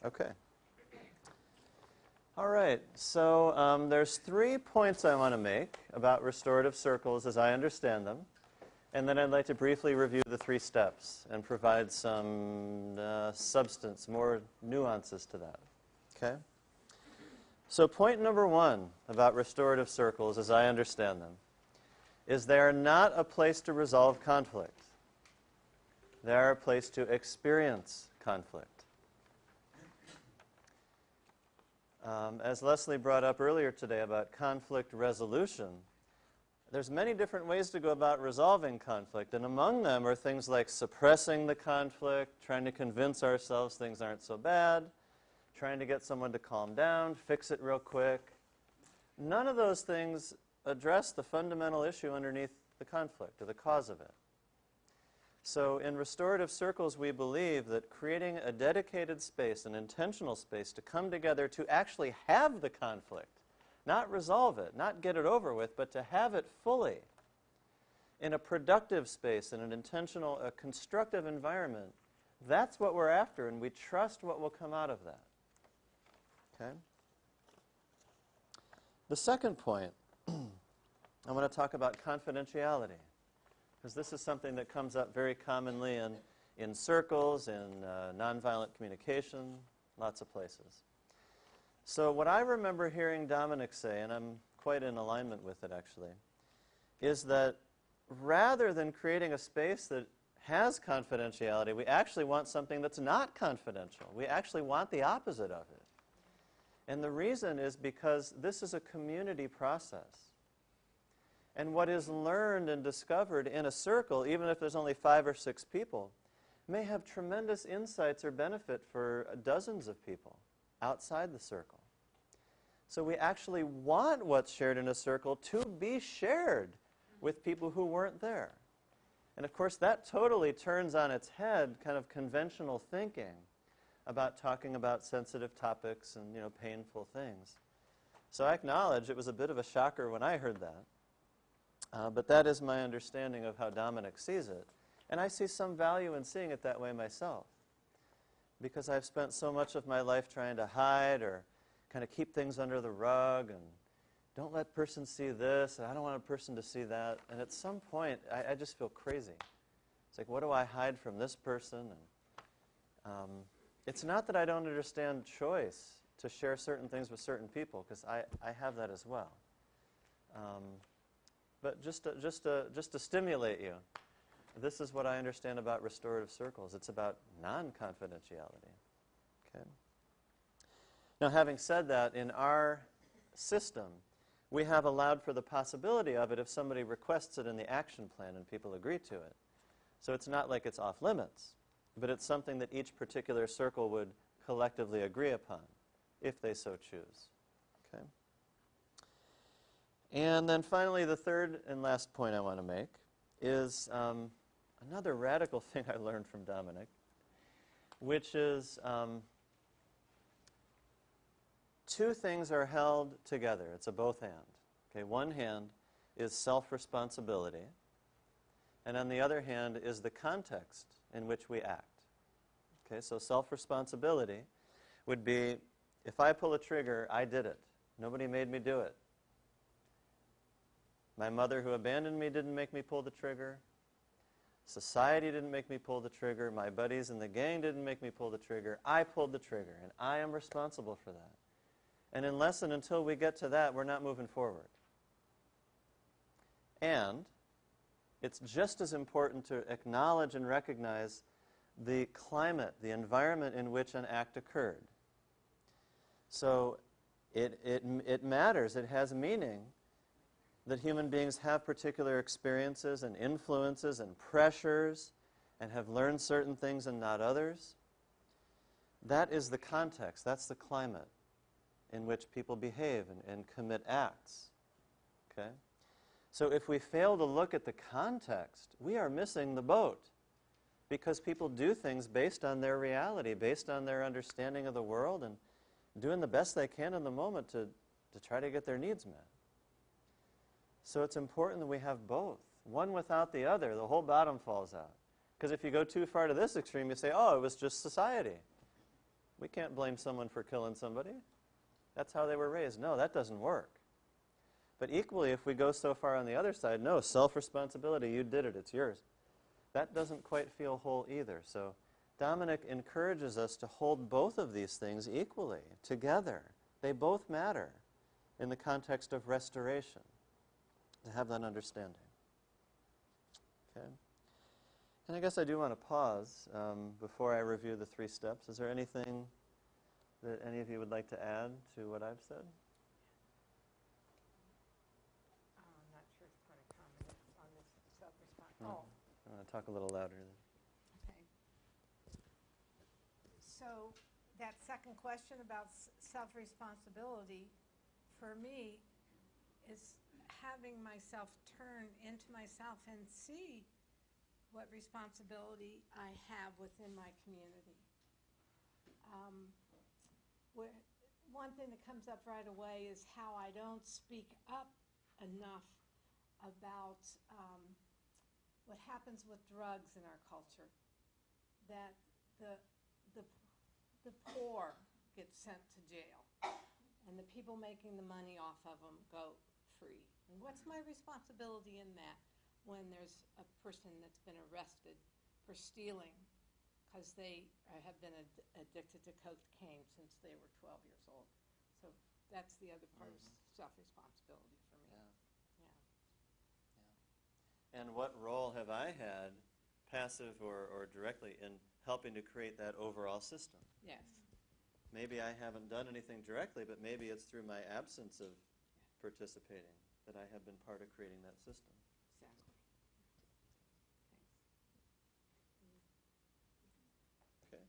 Okay. All right, so there's 3 points I want to make about restorative circles as I understand them, and then I'd like to briefly review the 3 steps and provide some substance, more nuances to that. Okay? So point number 1 about restorative circles, as I understand them, is they are not a place to resolve conflict. They are a place to experience conflict. As Leslie brought up earlier today about conflict resolution, there's many different ways to go about resolving conflict, and among them are things like suppressing the conflict, trying to convince ourselves things aren't so bad, trying to get someone to calm down, fix it real quick. None of those things address the fundamental issue underneath the conflict, or the cause of it. So in restorative circles, we believe that creating a dedicated space, an intentional space, to come together to actually have the conflict, not resolve it, not get it over with, but to have it fully in a productive space, in an intentional, a constructive environment, that's what we're after, and we trust what will come out of that. Okay? The second point, I want to talk about confidentiality, because this is something that comes up very commonly in circles, in nonviolent communication, lots of places. So what I remember hearing Dominic say, and I'm quite in alignment with it actually, is that rather than creating a space that has confidentiality, we actually want something that's not confidential. We actually want the opposite of it. And the reason is because this is a community process. And what is learned and discovered in a circle, even if there's only 5 or 6 people, may have tremendous insights or benefit for dozens of people outside the circle. So we actually want what's shared in a circle to be shared with people who weren't there. And of course, that totally turns on its head kind of conventional thinking about talking about sensitive topics and, painful things. So I acknowledge it was a bit of a shocker when I heard that. But that is my understanding of how Dominic sees it. And I see some value in seeing it that way myself, because I've spent so much of my life trying to hide or kind of keep things under the rug and don't let person see this, and I don't want a person to see that. And at some point, I just feel crazy. It's like, what do I hide from this person? And it's not that I don't understand choice to share certain things with certain people, because I have that as well. But just to stimulate you, this is what I understand about restorative circles. It's about non-confidentiality. Okay? Now, having said that, in our system, we have allowed for the possibility of it if somebody requests it in the action plan and people agree to it. So it's not like it's off limits, but it's something that each particular circle would collectively agree upon, if they so choose. Okay? And then finally, the third and last point I want to make is another radical thing I learned from Dominic, which is 2 things are held together. It's a both hand. Okay, one hand is self-responsibility, and on the other hand is the context in which we act. Okay, so self-responsibility would be, if I pull a trigger, I did it. Nobody made me do it. My mother who abandoned me didn't make me pull the trigger. Society didn't make me pull the trigger. My buddies in the gang didn't make me pull the trigger. I pulled the trigger, and I am responsible for that. And unless and until we get to that, we're not moving forward. And it's just as important to acknowledge and recognize the climate, the environment in which an act occurred. So it matters, it has meaning that human beings have particular experiences and influences and pressures and have learned certain things and not others. That is the context, that's the climate in which people behave and commit acts. Okay? So if we fail to look at the context, we are missing the boat, because people do things based on their reality, based on their understanding of the world, and doing the best they can in the moment to try to get their needs met. So it's important that we have both. One without the other, the whole bottom falls out. Because if you go too far to this extreme, you say, oh, it was just society. We can't blame someone for killing somebody. That's how they were raised. No, that doesn't work. But equally, if we go so far on the other side, no, self-responsibility, you did it, it's yours. That doesn't quite feel whole either. So Dominic encourages us to hold both of these things equally, together. They both matter in the context of restoration, to have that understanding. Okay? And I guess I do want to pause before I review the 3 steps. Is there anything that any of you would like to add to what I've said? I'm not sure it's going to comment on this self-response. No. I'm going to talk a little louder then. Okay. So that second question about self-responsibility, for me, is having myself turn into myself and see what responsibility I have within my community. One thing that comes up right away is how I don't speak up enough about what happens with drugs in our culture. That the poor get sent to jail, and the people making the money off of them go free. And what's my responsibility in that when there's a person that's been arrested for stealing because they have been addicted to cocaine since they were 12 years old? So that's the other part of self-responsibility for me. Yeah. And what role have I had, passive or directly, in helping to create that overall system? Yes. Maybe I haven't done anything directly, but maybe it's through my absence of participating that I have been part of creating that system. Exactly. Okay.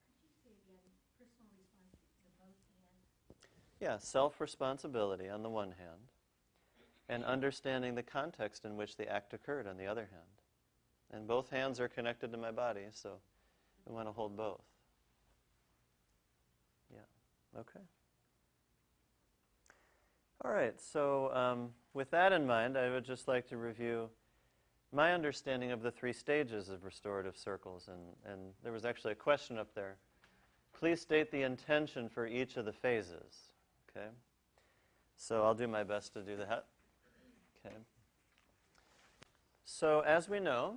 Could you say again, personal responsibility to both hands? Yeah, self-responsibility on the one hand, and understanding the context in which the act occurred on the other hand. And both hands are connected to my body, so we want to hold both. Yeah, okay. All right, so with that in mind, I would just like to review my understanding of the 3 stages of restorative circles. And there was actually a question up there. Please state the intention for each of the phases. Okay? So I'll do my best to do that. Okay. So as we know,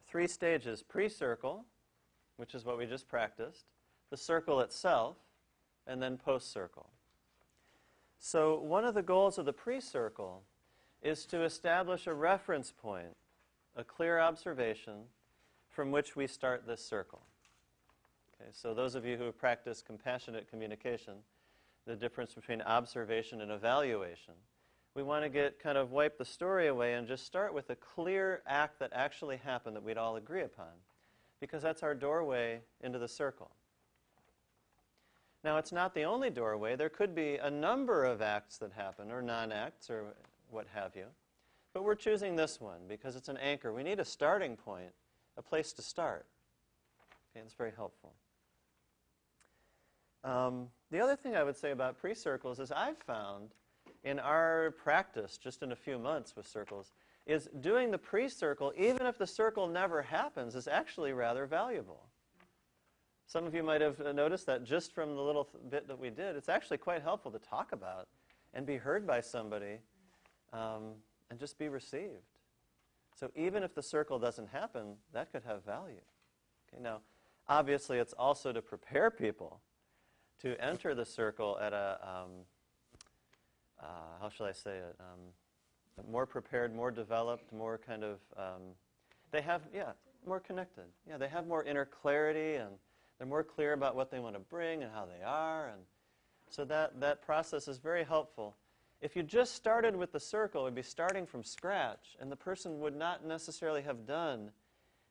3 stages: pre-circle, which is what we just practiced, the circle itself, and then post-circle. So one of the goals of the pre-circle is to establish a reference point, a clear observation from which we start this circle. Okay, so those of you who have practiced compassionate communication, the difference between observation and evaluation, we want to wipe the story away and just start with a clear act that actually happened that we'd all agree upon, because that's our doorway into the circle. Now, it's not the only doorway. There could be a number of acts that happen, or non-acts, or what have you. But we're choosing this one because it's an anchor. We need a starting point, a place to start. Okay, that's very helpful. The other thing I would say about pre-circles is I've found in our practice, just in a few months with circles, is doing the pre-circle, even if the circle never happens, is actually rather valuable. Some of you might have noticed that just from the little bit that we did, it's actually quite helpful to talk about and be heard by somebody and just be received. So even if the circle doesn't happen, that could have value. Okay, now, obviously, it's also to prepare people to enter the circle at a, how shall I say it, more prepared, more developed, more kind of, they have, more connected. Yeah, they have more inner clarity, and they're more clear about what they want to bring and how they are. And so that process is very helpful. If you just started with the circle, it would be starting from scratch, and the person would not necessarily have done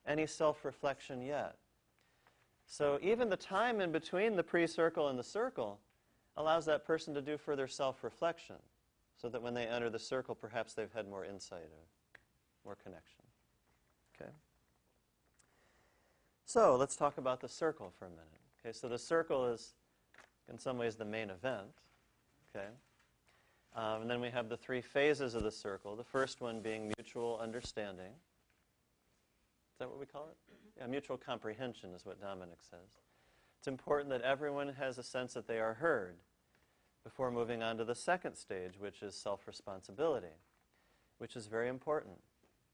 any self-reflection yet. So even the time in between the pre-circle and the circle allows that person to do further self-reflection, so that when they enter the circle, perhaps they've had more insight or more connection. Okay? So let's talk about the circle for a minute. Okay, so the circle is, in some ways, the main event. Okay? And then we have the 3 phases of the circle, the first one being mutual understanding. Is that what we call it? Yeah, mutual comprehension is what Dominic says. It's important that everyone has a sense that they are heard before moving on to the second stage, which is self-responsibility, which is very important.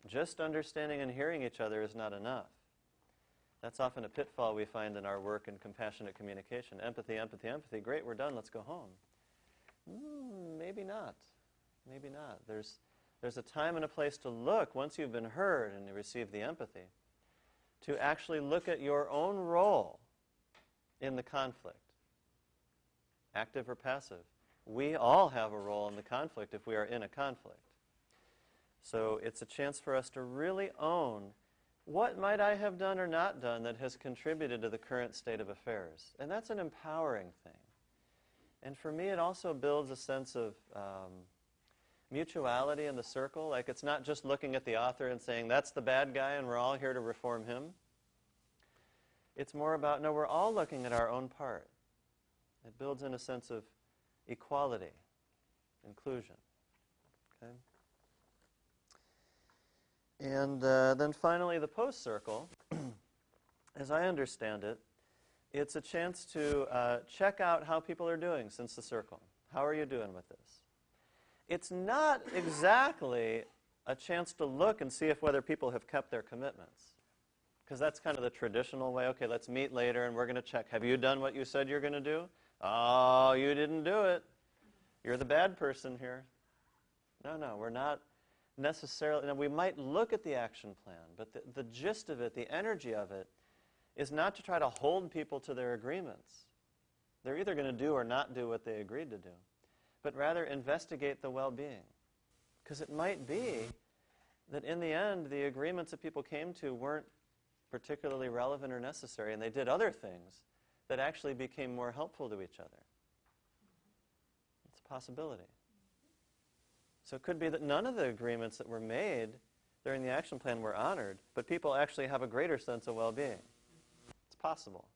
Just understanding and hearing each other is not enough. That's often a pitfall we find in our work in compassionate communication. Empathy, empathy, empathy. Great, we're done. Let's go home. Maybe not. Maybe not. There's a time and a place to look, once you've been heard and you receive the empathy, to actually look at your own role in the conflict. Active or passive. We all have a role in the conflict if we are in a conflict. So it's a chance for us to really own what might I have done or not done that has contributed to the current state of affairs. And that's an empowering thing. And for me, it also builds a sense of mutuality in the circle. Like, it's not just looking at the author and saying, that's the bad guy and we're all here to reform him. It's more about, no, we're all looking at our own part. It builds in a sense of equality, inclusion. Okay? And then finally, the post-circle, as I understand it, it's a chance to check out how people are doing since the circle. How are you doing with this? It's not exactly a chance to look and see if whether people have kept their commitments. Because that's kind of the traditional way. Okay, let's meet later and we're going to check. Have you done what you said you're going to do? Oh, you didn't do it. You're the bad person here. No, we're not necessarily. Now, we might look at the action plan, but the gist of it, the energy of it, is not to try to hold people to their agreements. They're either going to do or not do what they agreed to do, but rather investigate the well-being. Because it might be that in the end, the agreements that people came to weren't particularly relevant or necessary, and they did other things that actually became more helpful to each other. It's a possibility. So it could be that none of the agreements that were made during the action plan were honored, but people actually have a greater sense of well-being. It's possible.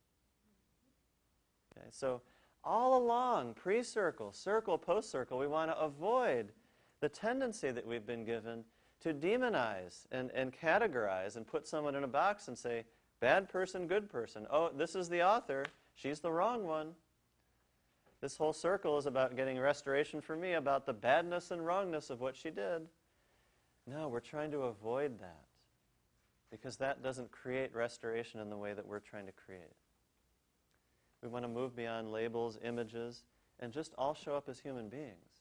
Okay, so all along, pre-circle, circle, post-circle, we want to avoid the tendency that we've been given to demonize and categorize and put someone in a box and say, bad person, good person. Oh, this is the author. She's the wrong one. This whole circle is about getting restoration for me, about the badness and wrongness of what she did. No, we're trying to avoid that because that doesn't create restoration in the way that we're trying to create. We want to move beyond labels, images, and just all show up as human beings.